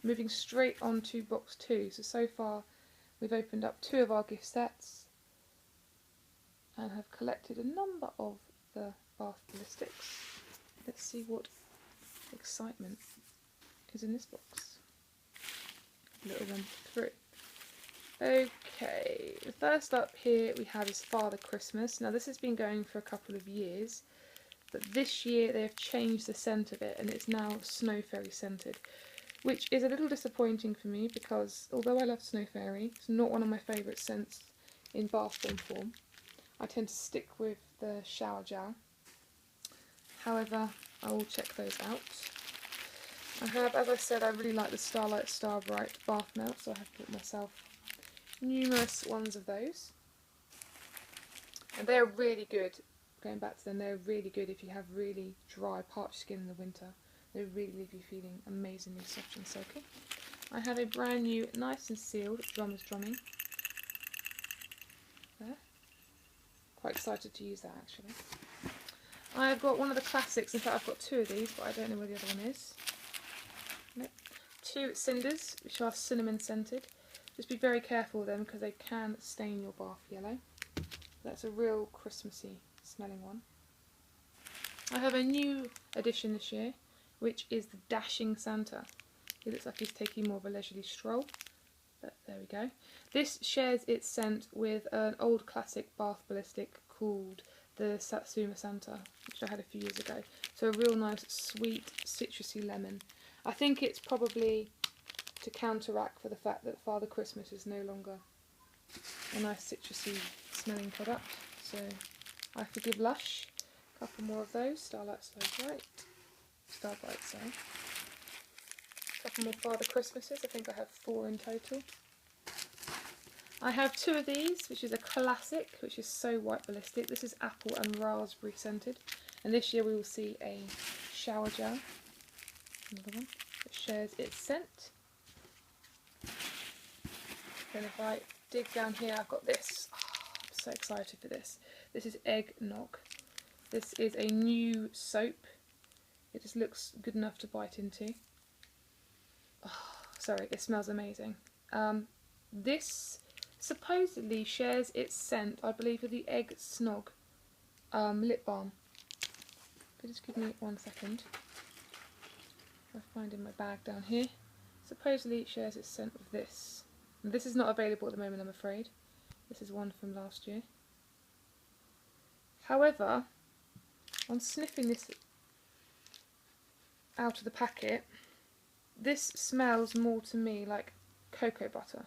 moving straight on to box 2. So far we've opened up 2 of our gift sets and have collected a number of the bath ballistics. Let's see what excitement is in this box. Little one through. Okay, the first up here we have is Father Christmas. Now this has been going for a couple of years, but this year they have changed the scent of it and it's now Snow Fairy scented, which is a little disappointing for me because although I love Snow Fairy, it's not one of my favourite scents in bath bomb form. I tend to stick with the shower gel. However, I will check those out. I have, as I said, I really like the Starlight Starbright bath melt, so I have bought myself numerous ones of those. And they're really good, going back to them, they're really good if you have really dry, parched skin in the winter. They really leave you feeling amazingly soft and silky. I have a brand new, nice and sealed Drummer's Drumming. There. Quite excited to use that actually. I've got one of the classics, in fact I've got 2 of these, but I don't know where the other one is. Nope. 2 cinders, which are cinnamon scented. Just be very careful with them because they can stain your bath yellow. That's a real Christmassy smelling one. I have a new addition this year, which is the Dashing Santa. He looks like he's taking more of a leisurely stroll, but there we go. This shares its scent with an old classic bath ballistic called the Satsuma Santa, which I had a few years ago. So a real nice sweet citrusy lemon. I think it's probably to counteract for the fact that Father Christmas is no longer a nice citrusy smelling product. So I forgive Lush. A couple more of those. Starbright, sorry. A couple more Father Christmases. I think I have 4 in total. I have 2 of these, which is a classic, which is So White Ballistic. This is apple and raspberry scented. And this year we will see a shower gel. Another one that shares its scent. Then if I dig down here, I've got this. Oh, I'm so excited for this. This is Eggnog. This is a new soap. It just looks good enough to bite into. Oh, sorry, it smells amazing. This supposedly shares its scent, I believe, with the Egg Snog lip balm. But just give me 1 second. I find in my bag down here. Supposedly it shares its scent with this. And this is not available at the moment, I'm afraid. This is one from last year. However, on sniffing this out of the packet, this smells more to me like cocoa butter.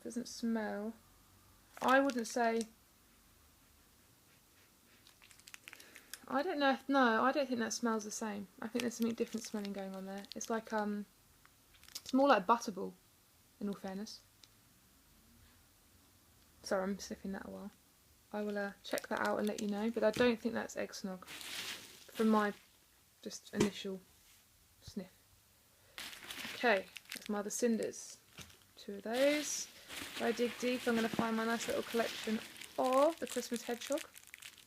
Doesn't smell, I wouldn't say, I don't know, no, I don't think that smells the same. I think there's something different smelling going on there. It's like, it's more like Butterball, in all fairness. Sorry, I'm sniffing that a while. I will check that out and let you know, but I don't think that's Egg Snog from my just initial sniff. Okay, that's my other cinders. 2 of those. If I dig deep, I'm going to find my nice little collection of the Christmas Hedgehog.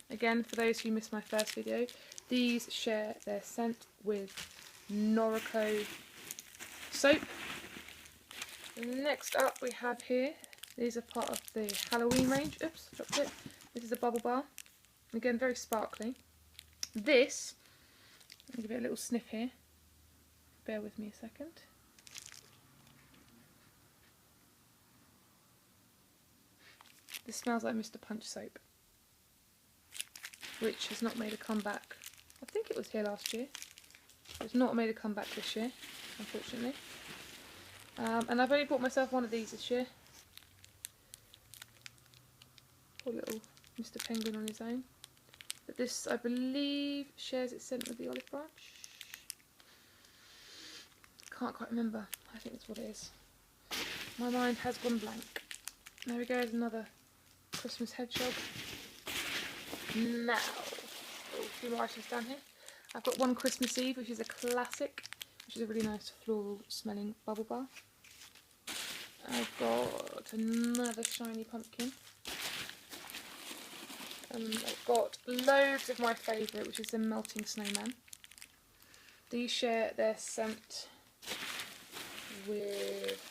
Again, for those who missed my first video, these share their scent with Noriko soap. Next up we have here, these are part of the Halloween range. Oops, dropped it. This is a bubble bar. Again, very sparkly. This, I'll give it a little sniff here. Bear with me a second. This smells like Mr. Punch soap, which has not made a comeback. I think it was here last year. It's not made a comeback this year, unfortunately. And I've only bought myself one of these this year. Poor little Mr. Penguin on his own. But this, I believe, shares its scent with the olive branch. Can't quite remember. I think that's what it is. My mind has gone blank. There we go, there's another Christmas Hedgehog. Now, a few more items down here. I've got one Christmas Eve, which is a classic, which is a really nice floral smelling bubble bar. I've got another shiny pumpkin. I've got loads of my favourite, which is the Melting Snowman. These share their scent with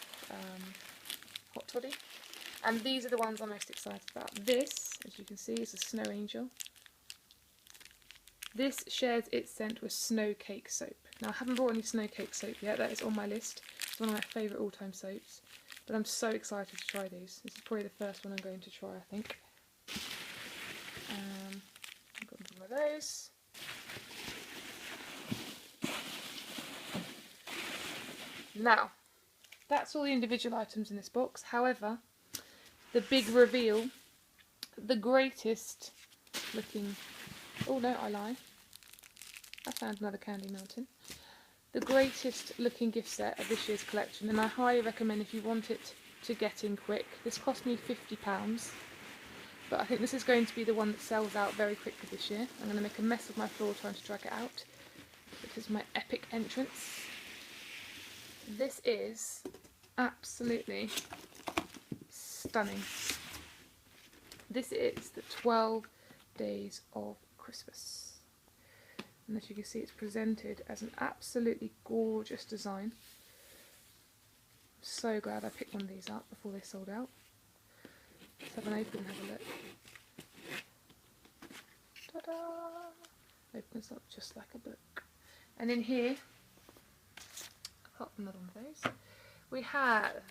hot toddy. And these are the ones I'm most excited about. This, as you can see, is a Snow Angel. This shares its scent with Snow Cake soap. Now, I haven't bought any Snow Cake soap yet. That is on my list. It's one of my favourite all-time soaps. But I'm so excited to try these. This is probably the first one I'm going to try, I think. I've got one of those. Now, that's all the individual items in this box. However, the big reveal, the greatest looking... Oh no, I lie. I found another Candy Mountain. The greatest looking gift set of this year's collection, and I highly recommend if you want it to get in quick. This cost me £50, but I think this is going to be the one that sells out very quickly this year. I'm going to make a mess of my floor trying to drag it out. This is my epic entrance. This is absolutely stunning. This is the 12 Days of Christmas. And as you can see, it's presented as an absolutely gorgeous design. I'm so glad I picked one of these up before they sold out. Let's have an open and have a look. Ta-da! Opens up just like a book. And in here, apart from another one of those, we have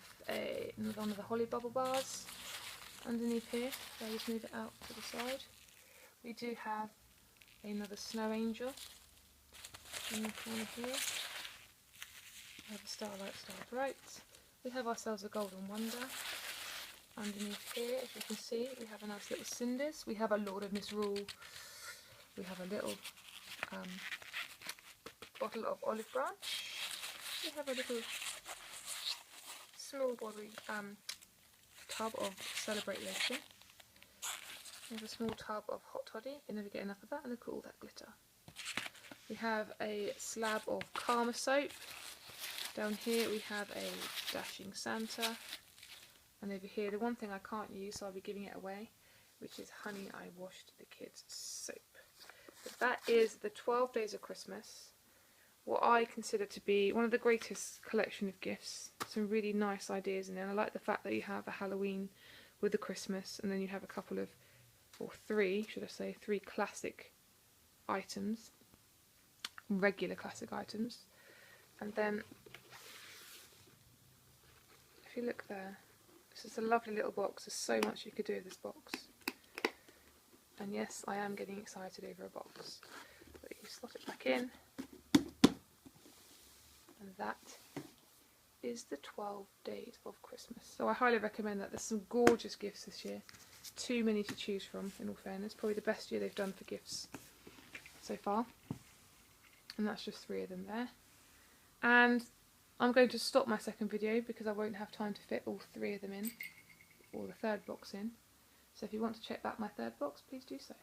another one of the Holly Bubble Bars underneath here. So I'll just move it out to the side. We do have another Snow Angel in the corner here. We have a Starlight Starbright. We have ourselves a Golden Wonder. Underneath here, as you can see, we have a nice little Cinders. We have a Lord of Misrule. We have a little bottle of Olive Branch. We have a little small body tub of Celebrate Lotion. We have a small tub of hot toddy. You can never get enough of that. And look at all that glitter. We have a slab of Karma soap. Down here we have a Dashing Santa. And over here, the one thing I can't use, so I'll be giving it away, which is Honey I Washed the Kids soap. But that is the 12 Days of Christmas. What I consider to be one of the greatest collection of gifts. Some really nice ideas in there. I like the fact that you have a Halloween with the Christmas, and then you have a couple of, or three, should I say, three classic items, regular classic items. And then, if you look there, this is a lovely little box. There's so much you could do with this box. And yes, I am getting excited over a box. But you slot it back in. And that is the 12 Days of Christmas. So I highly recommend that. There's some gorgeous gifts this year. Too many to choose from, in all fairness. Probably the best year they've done for gifts so far. And that's just 3 of them there. And I'm going to stop my second video because I won't have time to fit all 3 of them in, or the third box in. So if you want to check out my third box, please do so.